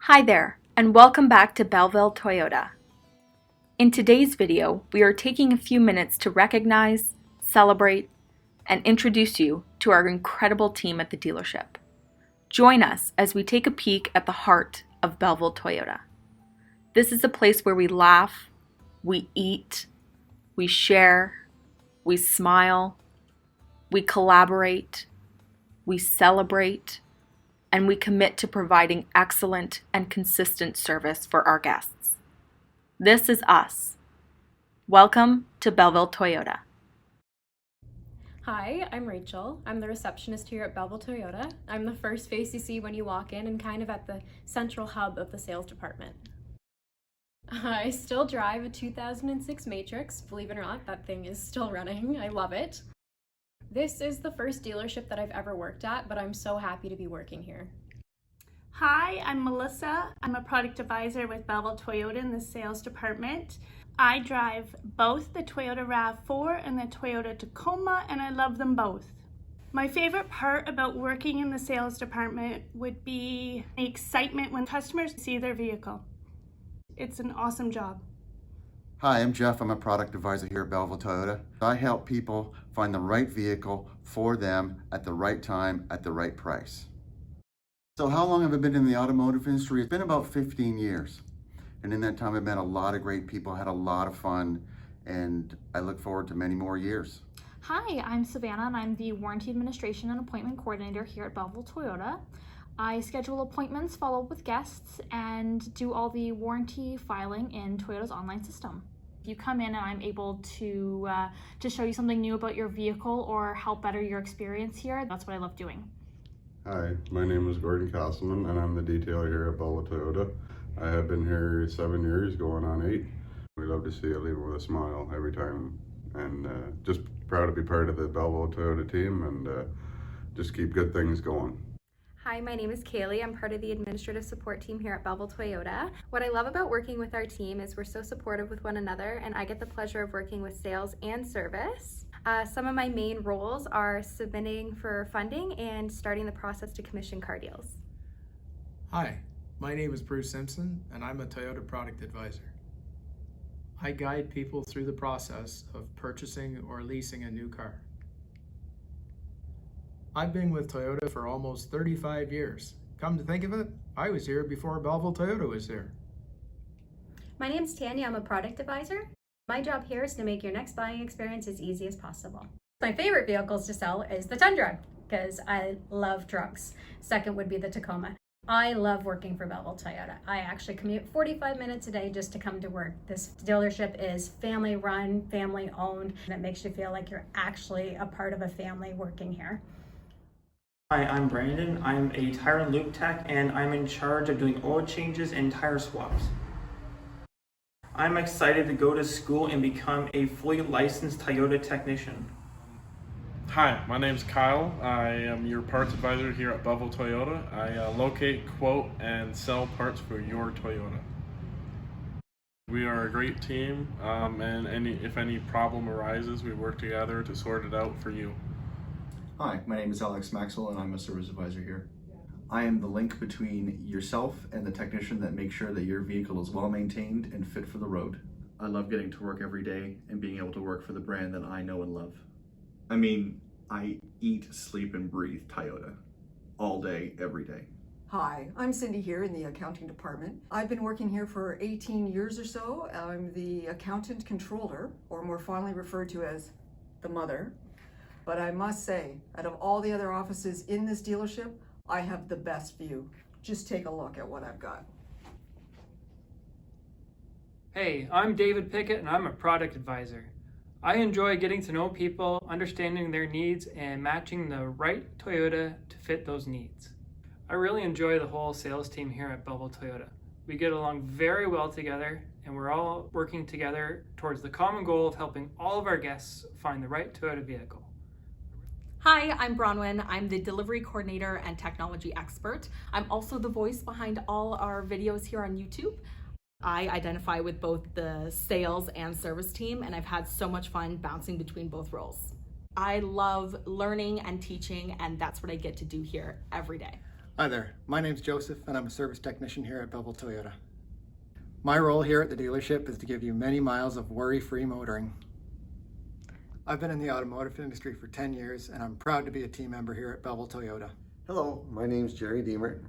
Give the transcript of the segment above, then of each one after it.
Hi there, and welcome back to Belleville Toyota. In today's video, we are taking a few minutes to recognize, celebrate, and introduce you to our incredible team at the dealership. Join us as we take a peek at the heart of Belleville Toyota. This is a place where we laugh, we eat, we share, we smile, we collaborate, we celebrate, and we commit to providing excellent and consistent service for our guests. This is us. Welcome to Belleville Toyota. Hi, I'm Rachel. I'm the receptionist here at Belleville Toyota. I'm the first face you see when you walk in and kind of at the central hub of the sales department. I still drive a 2006 Matrix. Believe it or not, that thing is still running. I love it. This is the first dealership that I've ever worked at, but I'm so happy to be working here. Hi, I'm Melissa. I'm a product advisor with Belleville Toyota in the sales department. I drive both the Toyota RAV4 and the Toyota Tacoma, and I love them both. My favorite part about working in the sales department would be the excitement when customers see their vehicle. It's an awesome job. Hi, I'm Jeff. I'm a product advisor here at Belleville Toyota. I help people find the right vehicle for them at the right time, at the right price. So how long have I been in the automotive industry? It's been about 15 years. And in that time, I've met a lot of great people, had a lot of fun, and I look forward to many more years. Hi, I'm Savannah, and I'm the Warranty Administration and Appointment Coordinator here at Belleville Toyota. I schedule appointments, follow up with guests, and do all the warranty filing in Toyota's online system. If you come in and I'm able to show you something new about your vehicle or help better your experience here, that's what I love doing. Hi, my name is Gordon Castleman, and I'm the detailer here at Belleville Toyota. I have been here 7 years, going on 8. We love to see you leave with a smile every time, and just proud to be part of the Belleville Toyota team, and just keep good things going. Hi, my name is Kaylee. I'm part of the administrative support team here at Belleville Toyota. What I love about working with our team is we're so supportive with one another, and I get the pleasure of working with sales and service. Some of my main roles are submitting for funding and starting the process to commission car deals. Hi, my name is Bruce Simpson, and I'm a Toyota product advisor. I guide people through the process of purchasing or leasing a new car. I've been with Toyota for almost 35 years. Come to think of it, I was here before Belleville Toyota was here. My name's Tanya. I'm a product advisor. My job here is to make your next buying experience as easy as possible. My favorite vehicles to sell is the Tundra, because I love trucks. Second would be the Tacoma. I love working for Belleville Toyota. I actually commute 45 minutes a day just to come to work. This dealership is family run, family owned, and it makes you feel like you're actually a part of a family working here. Hi, I'm Brandon. I'm a tire and lube tech, and I'm in charge of doing oil changes and tire swaps. I'm excited to go to school and become a fully licensed Toyota technician. Hi, my name's Kyle. I am your parts advisor here at Belleville Toyota. I locate, quote, and sell parts for your Toyota. We are a great team, and if any problem arises, we work together to sort it out for you. Hi, my name is Alex Maxwell, and I'm a service advisor here. I am the link between yourself and the technician that makes sure that your vehicle is well maintained and fit for the road. I love getting to work every day and being able to work for the brand that I know and love. I mean, I eat, sleep, and breathe Toyota all day, every day. Hi, I'm Cindy here in the accounting department. I've been working here for 18 years or so. I'm the accountant controller, or more fondly referred to as the mother. But I must say, out of all the other offices in this dealership, I have the best view. Just take a look at what I've got. Hey, I'm David Pickett, and I'm a product advisor. I enjoy getting to know people, understanding their needs, and matching the right Toyota to fit those needs. I really enjoy the whole sales team here at Belleville Toyota. We get along very well together, and we're all working together towards the common goal of helping all of our guests find the right Toyota vehicle. Hi, I'm Bronwyn. I'm the delivery coordinator and technology expert. I'm also the voice behind all our videos here on YouTube. I identify with both the sales and service team, and I've had so much fun bouncing between both roles. I love learning and teaching, and that's what I get to do here every day. Hi there, my name's Joseph and I'm a service technician here at Belleville Toyota. My role here at the dealership is to give you many miles of worry-free motoring. I've been in the automotive industry for 10 years and I'm proud to be a team member here at Belleville Toyota. Hello, my name's Jerry Deemert.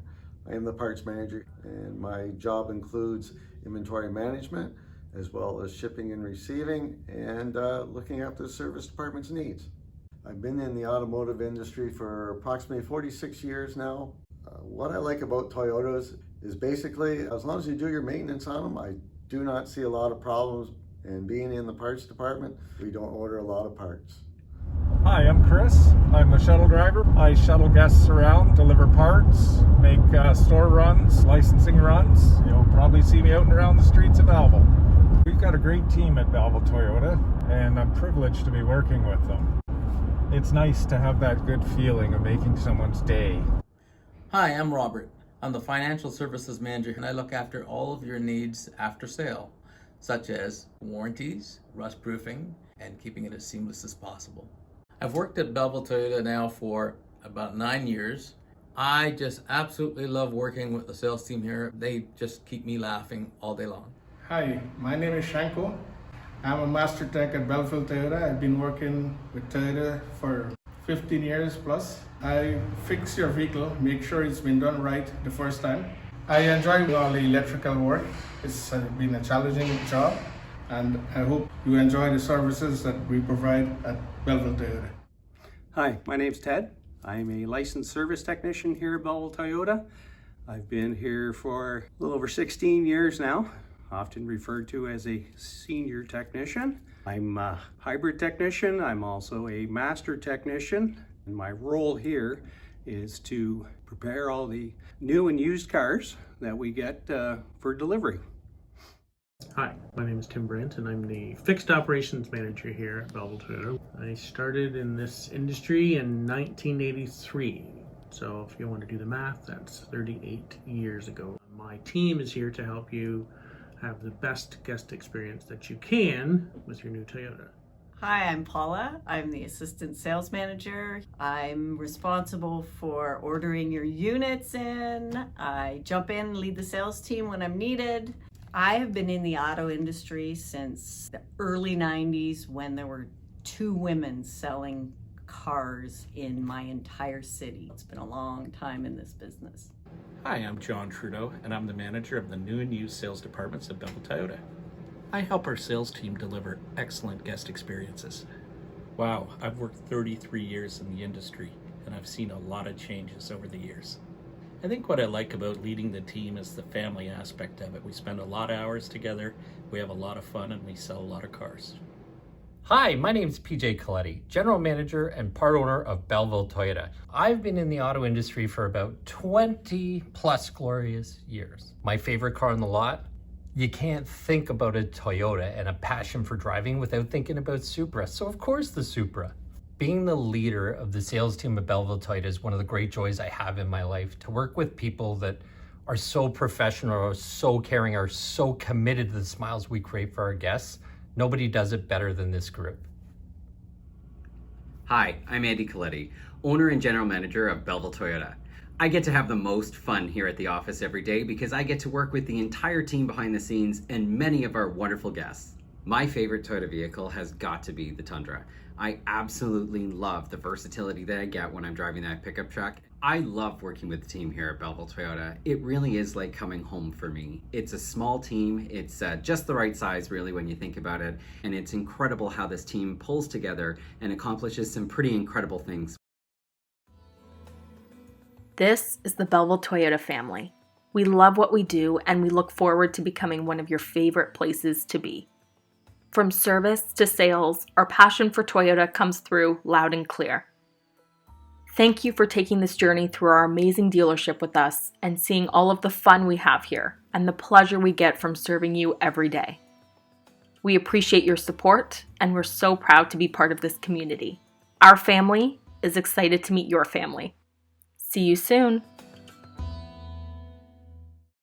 I am the parts manager and my job includes inventory management as well as shipping and receiving and looking after the service department's needs. I've been in the automotive industry for approximately 46 years now. What I like about Toyotas is basically, as long as you do your maintenance on them, I do not see a lot of problems. And being in the parts department, we don't order a lot of parts. Hi, I'm Chris. I'm the shuttle driver. I shuttle guests around, deliver parts, make store runs, licensing runs. You'll probably see me out and around the streets of Belleville. We've got a great team at Belleville Toyota, and I'm privileged to be working with them. It's nice to have that good feeling of making someone's day. Hi, I'm Robert. I'm the Financial Services Manager and I look after all of your needs after sale, such as warranties, rust proofing, and keeping it as seamless as possible. I've worked at Belleville Toyota now for about 9 years. I just absolutely love working with the sales team here. They just keep me laughing all day long. Hi, my name is Shanku. I'm a master tech at Belleville Toyota. I've been working with Toyota for 15 years plus. I fix your vehicle, make sure it's been done right the first time. I enjoy all the electrical work. It's been a challenging job, and I hope you enjoy the services that we provide at Belleville Toyota. Hi, my name's Ted. I'm a licensed service technician here at Belleville Toyota. I've been here for a little over 16 years now, often referred to as a senior technician. I'm a hybrid technician. I'm also a master technician. And my role here is to prepare all the new and used cars that we get for delivery. Hi, my name is Tim Brandt and I'm the Fixed Operations Manager here at Belleville Toyota. I started in this industry in 1983. So if you want to do the math, that's 38 years ago. My team is here to help you have the best guest experience that you can with your new Toyota. Hi, I'm Paula. I'm the Assistant Sales Manager. I'm responsible for ordering your units in. I jump in, lead the sales team when I'm needed. I have been in the auto industry since the early 90s when there were 2 women selling cars in my entire city. It's been a long time in this business. Hi, I'm John Trudeau, and I'm the manager of the new and used sales departments at Belleville Toyota. I help our sales team deliver excellent guest experiences. Wow, I've worked 33 years in the industry, and I've seen a lot of changes over the years. I think what I like about leading the team is the family aspect of it. We spend a lot of hours together, we have a lot of fun, and we sell a lot of cars. Hi, my name's PJ Coletti, General Manager and part owner of Belleville Toyota. I've been in the auto industry for about 20 plus glorious years. My favorite car on the lot? You can't think about a Toyota and a passion for driving without thinking about Supra, so of course the Supra. Being the leader of the sales team at Belleville Toyota is one of the great joys I have in my life. To work with people that are so professional, are so caring, are so committed to the smiles we create for our guests. Nobody does it better than this group. Hi, I'm Andy Coletti, owner and general manager of Belleville Toyota. I get to have the most fun here at the office every day because I get to work with the entire team behind the scenes and many of our wonderful guests. My favorite Toyota vehicle has got to be the Tundra. I absolutely love the versatility that I get when I'm driving that pickup truck. I love working with the team here at Belleville Toyota. It really is like coming home for me. It's a small team. It's just the right size really when you think about it. And it's incredible how this team pulls together and accomplishes some pretty incredible things. This is the Belleville Toyota family. We love what we do and we look forward to becoming one of your favorite places to be. From service to sales, our passion for Toyota comes through loud and clear. Thank you for taking this journey through our amazing dealership with us and seeing all of the fun we have here and the pleasure we get from serving you every day. We appreciate your support and we're so proud to be part of this community. Our family is excited to meet your family. See you soon.